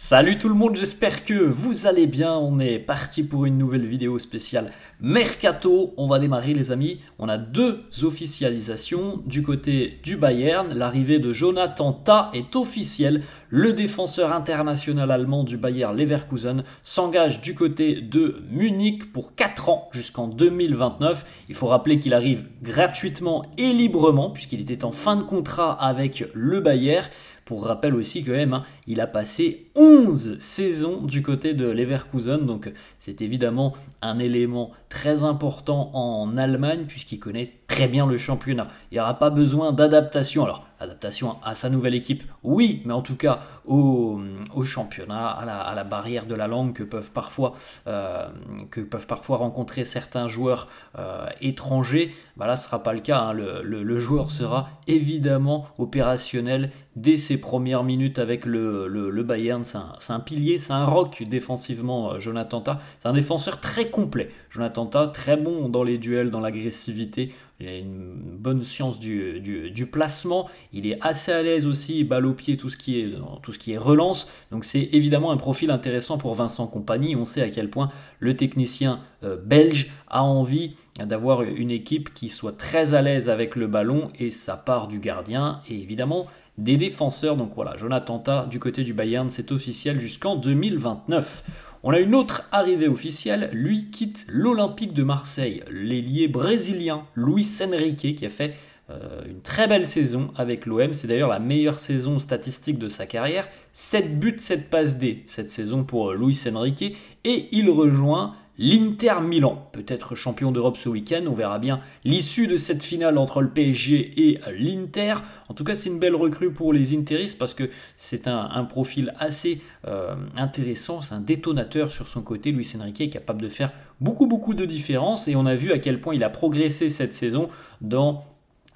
Salut tout le monde, j'espère que vous allez bien. On est parti pour une nouvelle vidéo spéciale Mercato. On va démarrer les amis. On a deux officialisations. Du côté du Bayern, l'arrivée de Jonathan Tah est officielle. Le défenseur international allemand du Bayer Leverkusen s'engage du côté de Munich pour 4 ans jusqu'en 2029. Il faut rappeler qu'il arrive gratuitement et librement puisqu'il était en fin de contrat avec le Bayer. Pour rappel aussi quand même, il a passé 11 saisons du côté de Leverkusen, donc c'est évidemment un élément très important en Allemagne puisqu'il connaît très bien le championnat. Il n'y aura pas besoin d'adaptation. Alors, adaptation à sa nouvelle équipe, oui, mais en tout cas au championnat, à la barrière de la langue que peuvent parfois rencontrer certains joueurs étrangers. Bah là, ce ne sera pas le cas. Le joueur sera évidemment opérationnel dès ses premières minutes avec le Bayern. C'est un pilier, c'est un rock défensivement, Jonathan Tah. C'est un défenseur très complet. Jonathan Tah, très bon dans les duels, dans l'agressivité. Il a une bonne science du placement. Il est assez à l'aise aussi, balle au pied, tout ce qui est relance. Donc c'est évidemment un profil intéressant pour Vincent Kompany. On sait à quel point le technicien belge a envie d'avoir une équipe qui soit très à l'aise avec le ballon, et ça part du gardien et évidemment des défenseurs. Donc voilà, Jonathan Tah du côté du Bayern, c'est officiel jusqu'en 2029. On a une autre arrivée officielle, lui quitte l'Olympique de Marseille, l'ailier brésilien Luis Enrique qui a fait une très belle saison avec l'OM. C'est d'ailleurs la meilleure saison statistique de sa carrière, 7 buts, 7 passes D cette saison pour Luis Enrique, et il rejoint l'Inter Milan, peut-être champion d'Europe ce week-end. On verra bien l'issue de cette finale entre le PSG et l'Inter. En tout cas, c'est une belle recrue pour les Interistes parce que c'est un profil assez intéressant. C'est un détonateur sur son côté. Luis Enrique est capable de faire beaucoup de différences, et on a vu à quel point il a progressé cette saison dans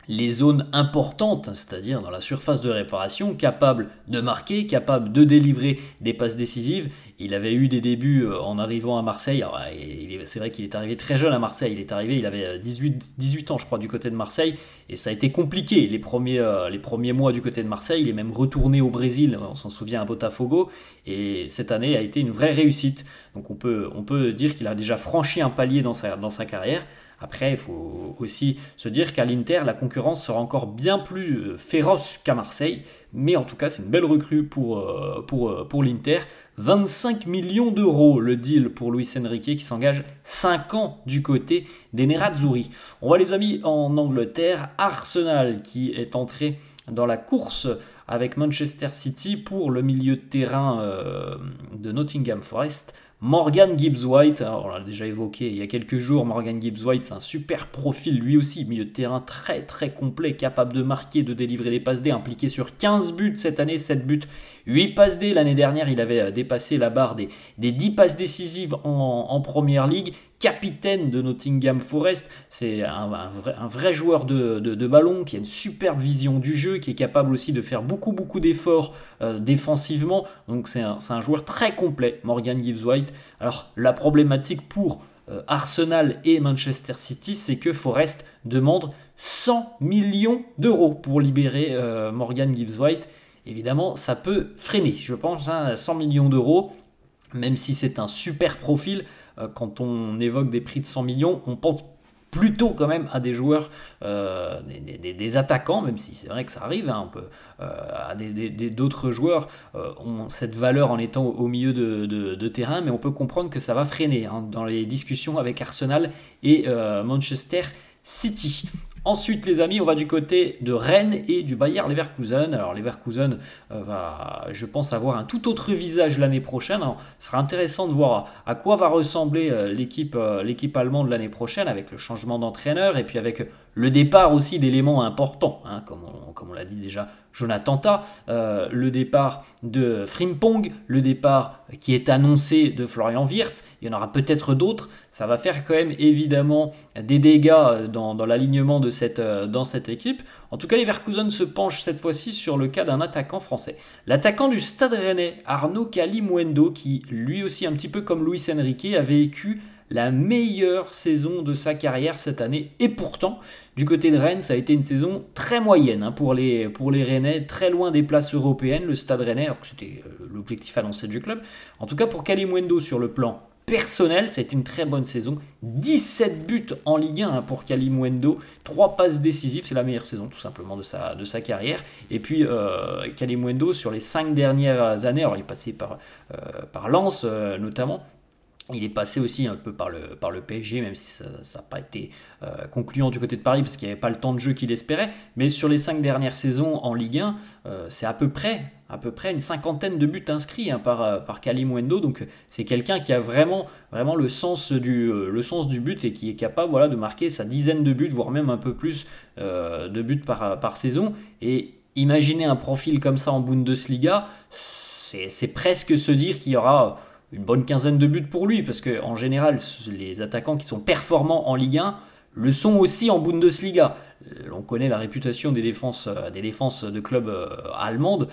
les zones importantes, c'est-à-dire dans la surface de réparation, capable de marquer, capable de délivrer des passes décisives. Il avait eu des débuts en arrivant à Marseille. C'est vrai qu'il est arrivé très jeune à Marseille. Il avait 18 ans, je crois, du côté de Marseille. Et ça a été compliqué les premiers mois du côté de Marseille. Il est même retourné au Brésil, on s'en souvient, à Botafogo. Et cette année a été une vraie réussite. Donc on peut dire qu'il a déjà franchi un palier dans sa carrière. Après, il faut aussi se dire qu'à l'Inter, la concurrence sera encore bien plus féroce qu'à Marseille. Mais en tout cas, c'est une belle recrue pour l'Inter. 25 millions d'euros le deal pour Luis Enrique qui s'engage 5 ans du côté des Nerazzurri. On va les amis en Angleterre. Arsenal qui est entré dans la course avec Manchester City pour le milieu de terrain de Nottingham Forest. Morgan Gibbs-White, on l'a déjà évoqué il y a quelques jours. Morgan Gibbs-White, c'est un super profil lui aussi, milieu de terrain très complet, capable de marquer, de délivrer des passes D, impliqué sur 15 buts cette année, 7 buts, 8 passes D. L'année dernière, il avait dépassé la barre des 10 passes décisives en Première Ligue. Capitaine de Nottingham Forest, c'est un vrai joueur de ballon qui a une superbe vision du jeu, qui est capable aussi de faire beaucoup d'efforts défensivement. Donc c'est un joueur très complet, Morgan Gibbs-White. Alors la problématique pour Arsenal et Manchester City, c'est que Forest demande 100 millions d'euros pour libérer Morgan Gibbs-White. Évidemment, ça peut freiner, je pense, 100 millions d'euros, même si c'est un super profil. Quand on évoque des prix de 100 millions, on pense plutôt quand même à des joueurs, des attaquants, même si c'est vrai que ça arrive, à d'autres joueurs ont cette valeur en étant au milieu de terrain, mais on peut comprendre que ça va freiner dans les discussions avec Arsenal et Manchester City. Ensuite les amis, on va du côté de Rennes et du Bayer Leverkusen. Alors Leverkusen va, je pense, avoir un tout autre visage l'année prochaine. Alors, ce sera intéressant de voir à quoi va ressembler l'équipe allemande l'année prochaine, avec le changement d'entraîneur et puis avec le départ aussi d'éléments importants, comme on l'a dit déjà, Jonathan Tah, le départ de Frimpong, le départ qui est annoncé de Florian Wirtz. Il y en aura peut-être d'autres. Ça va faire quand même évidemment des dégâts dans l'alignement dans cette équipe. En tout cas, Leverkusen se penche cette fois-ci sur le cas d'un attaquant français. L'attaquant du Stade Rennais, Arnaud Kalimuendo, qui lui aussi, un petit peu comme Luis Enrique, a vécu la meilleure saison de sa carrière cette année. Et pourtant, du côté de Rennes, ça a été une saison très moyenne pour les Rennais, très loin des places européennes, le Stade Rennais, alors que c'était l'objectif annoncé du club. En tout cas, pour Kalimuendo, sur le plan personnel, ça a été une très bonne saison. 17 buts en Ligue 1 pour Kalimuendo, 3 passes décisives, c'est la meilleure saison tout simplement de sa carrière. Et puis Kalimuendo, sur les 5 dernières années, alors il est passé par Lens notamment. Il est passé aussi un peu par le PSG, même si ça n'a pas été concluant du côté de Paris, parce qu'il n'y avait pas le temps de jeu qu'il espérait. Mais sur les 5 dernières saisons en Ligue 1, c'est à peu près une cinquantaine de buts inscrits par Kalimuendo. Donc c'est quelqu'un qui a vraiment le sens du but et qui est capable de marquer sa dizaine de buts, voire même un peu plus de buts par saison. Et imaginez un profil comme ça en Bundesliga, c'est presque se dire qu'il y aura une bonne quinzaine de buts pour lui, parce qu'en général, les attaquants qui sont performants en Ligue 1 le sont aussi en Bundesliga. On connaît la réputation des défenses de clubs allemandes,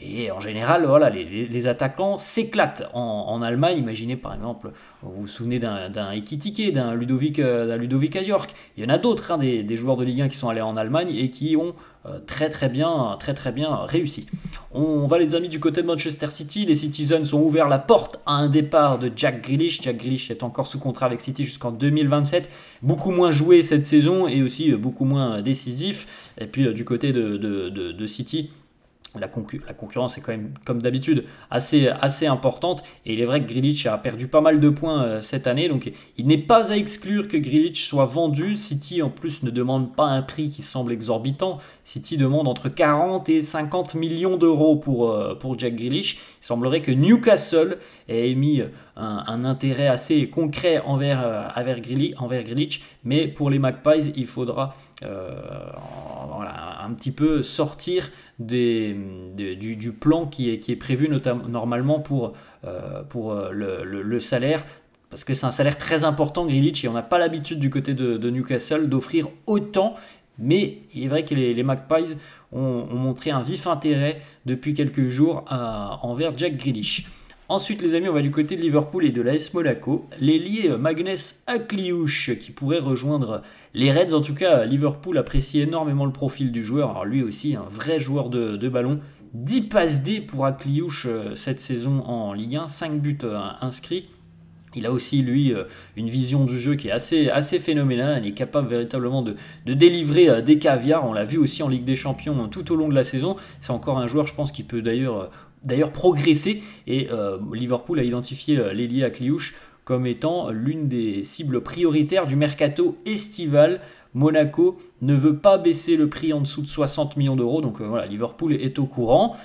et en général, les attaquants s'éclatent en Allemagne. Imaginez par exemple, vous vous souvenez d'un Ekitike, d'un Ludovic Ajorc. Il y en a d'autres, des joueurs de Ligue 1 qui sont allés en Allemagne et qui ont très bien réussi. On va, les amis, du côté de Manchester City. Les Citizens ont ouvert la porte à un départ de Jack Grealish. Jack Grealish est encore sous contrat avec City jusqu'en 2027. Beaucoup moins joué cette saison et aussi beaucoup moins décisif. Et puis du côté de City, la concurrence est quand même, comme d'habitude, assez importante. Et il est vrai que Grealish a perdu pas mal de points cette année. Donc il n'est pas à exclure que Grealish soit vendu. City en plus ne demande pas un prix qui semble exorbitant. City demande entre 40 et 50 millions d'euros pour Jack Grealish. Il semblerait que Newcastle ait émis un intérêt assez concret envers Grealish. Mais pour les Magpies, il faudra un petit peu sortir du plan qui est prévu normalement pour le salaire, parce que c'est un salaire très important, Grealish, et on n'a pas l'habitude du côté de Newcastle d'offrir autant. Mais il est vrai que les Magpies ont montré un vif intérêt depuis quelques jours envers Jack Grealish. Ensuite, les amis, on va du côté de Liverpool et de l'AS Monaco. L'ailier Magnus Akliouche qui pourrait rejoindre les Reds. En tout cas, Liverpool apprécie énormément le profil du joueur. Alors lui aussi, un vrai joueur de ballon. 10 passes D pour Akliouche cette saison en Ligue 1, 5 buts inscrits. Il a aussi, lui, une vision du jeu qui est assez phénoménale. Il est capable véritablement de délivrer des caviars. On l'a vu aussi en Ligue des Champions tout au long de la saison. C'est encore un joueur, je pense, qui peut d'ailleurs progresser. Et Liverpool a identifié l'ailier Akliouche comme étant l'une des cibles prioritaires du mercato estival. Monaco ne veut pas baisser le prix en dessous de 60 millions d'euros, donc Liverpool est au courant.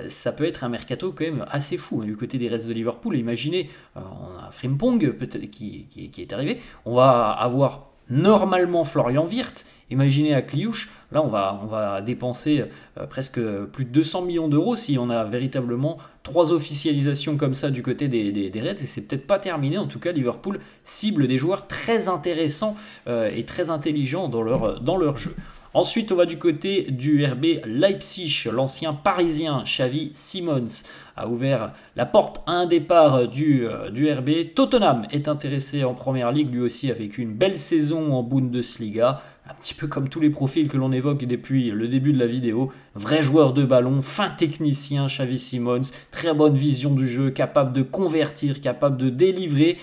Ça peut être un mercato quand même assez fou du côté des Reds de Liverpool. Imaginez, on a Frimpong peut-être qui est arrivé, on va avoir normalement Florian Wirtz, imaginez Akliouche, là on va dépenser presque plus de 200 millions d'euros si on a véritablement 3 officialisations comme ça du côté des Reds, et c'est peut-être pas terminé. En tout cas, Liverpool cible des joueurs très intéressants et très intelligents dans leur jeu. Ensuite, on va du côté du RB Leipzig. L'ancien parisien Xavi Simons a ouvert la porte à un départ du RB. Tottenham est intéressé en Première Ligue, lui aussi a vécu une belle saison en Bundesliga. Un petit peu comme tous les profils que l'on évoque depuis le début de la vidéo. Vrai joueur de ballon, fin technicien, Xavi Simons, très bonne vision du jeu, capable de convertir, capable de délivrer.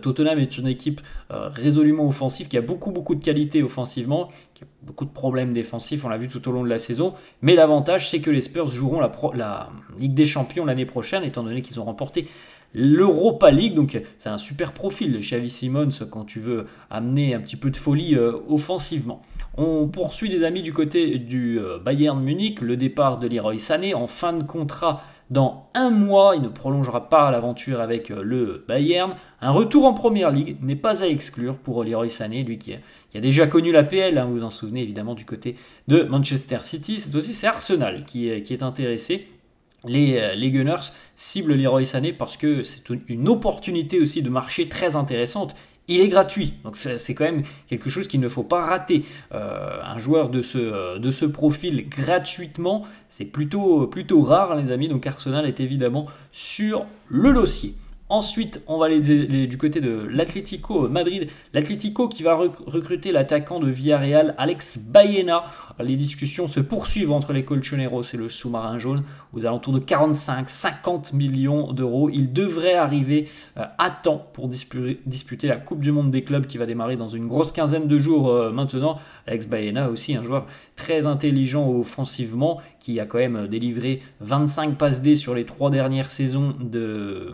Tottenham est une équipe résolument offensive, qui a beaucoup de qualité offensivement, qui a beaucoup de problèmes défensifs, on l'a vu tout au long de la saison. Mais l'avantage, c'est que les Spurs joueront la Ligue des Champions l'année prochaine, étant donné qu'ils ont remporté l'Europa League, donc c'est un super profil, Xavi Simons, quand tu veux amener un petit peu de folie offensivement. On poursuit, les amis, du côté du Bayern Munich, le départ de Leroy Sané en fin de contrat dans 1 mois. Il ne prolongera pas l'aventure avec le Bayern. Un retour en Première Ligue n'est pas à exclure pour Leroy Sané, lui qui a déjà connu l'APL, vous vous en souvenez évidemment, du côté de Manchester City. C'est Arsenal qui est intéressé. Les Gunners ciblent Leroy Sané parce que c'est une opportunité aussi de marché très intéressante. Il est gratuit, donc c'est quand même quelque chose qu'il ne faut pas rater. Un joueur de ce profil gratuitement, c'est plutôt rare, les amis. Donc Arsenal est évidemment sur le dossier. Ensuite, on va aller du côté de l'Atlético Madrid. L'Atlético qui va recruter l'attaquant de Villarreal, Alex Baena. Les discussions se poursuivent entre les Colchoneros et le sous-marin jaune aux alentours de 45-50 millions d'euros. Il devrait arriver à temps pour disputer la Coupe du Monde des clubs qui va démarrer dans une grosse quinzaine de jours maintenant. Alex Baena aussi, un joueur très intelligent offensivement qui a quand même délivré 25 passes D sur les 3 dernières saisons de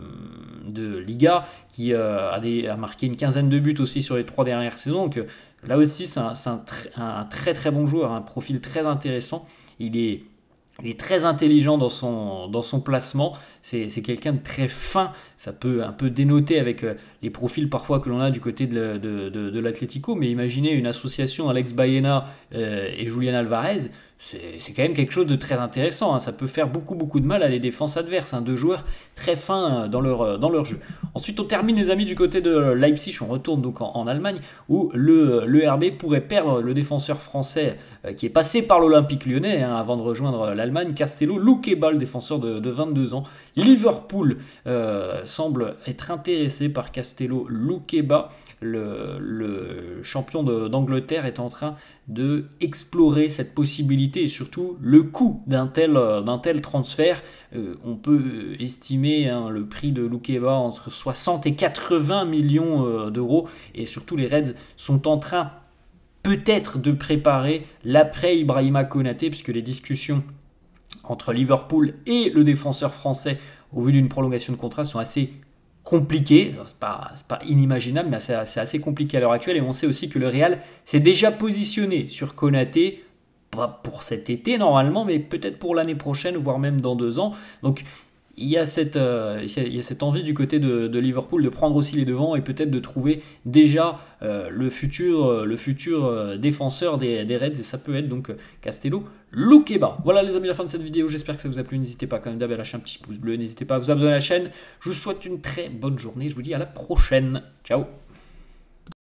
Liga, qui a marqué une quinzaine de buts aussi sur les 3 dernières saisons. Donc là aussi, c'est un très très bon joueur, un profil très intéressant. Il est très intelligent dans son placement, c'est quelqu'un de très fin, ça peut un peu dénoter avec les profils parfois que l'on a du côté de l'Atlético, mais imaginez une association Alex Baena et Julián Alvarez, c'est quand même quelque chose de très intéressant, hein. Ça peut faire beaucoup de mal à les défenses adverses, hein. Deux joueurs très fins dans leur jeu. Ensuite on termine les amis du côté de Leipzig, on retourne donc en Allemagne où le RB pourrait perdre le défenseur français qui est passé par l'Olympique Lyonnais avant de rejoindre l'Allemagne, Castello Luqueba, le défenseur de 22 ans. Liverpool semble être intéressé par Castello Luqueba. Le champion d'Angleterre est en train de explorer cette possibilité et surtout le coût d'un tel transfert. On peut estimer le prix de Luqueba entre 60 et 80 millions d'euros et surtout les Reds sont en train peut-être de préparer l'après Ibrahima Konaté puisque les discussions entre Liverpool et le défenseur français au vu d'une prolongation de contrat sont assez compliquées. C'est pas inimaginable mais c'est assez compliqué à l'heure actuelle et on sait aussi que le Real s'est déjà positionné sur Konaté, pas pour cet été normalement mais peut-être pour l'année prochaine voire même dans 2 ans. Donc il y a cette envie du côté de Liverpool de prendre aussi les devants et peut-être de trouver déjà le futur défenseur des Reds et ça peut être donc Castello Luqueba. Voilà les amis, la fin de cette vidéo, j'espère que ça vous a plu, n'hésitez pas quand même d'abord à lâcher un petit pouce bleu, n'hésitez pas à vous abonner à la chaîne, je vous souhaite une très bonne journée, je vous dis à la prochaine, ciao.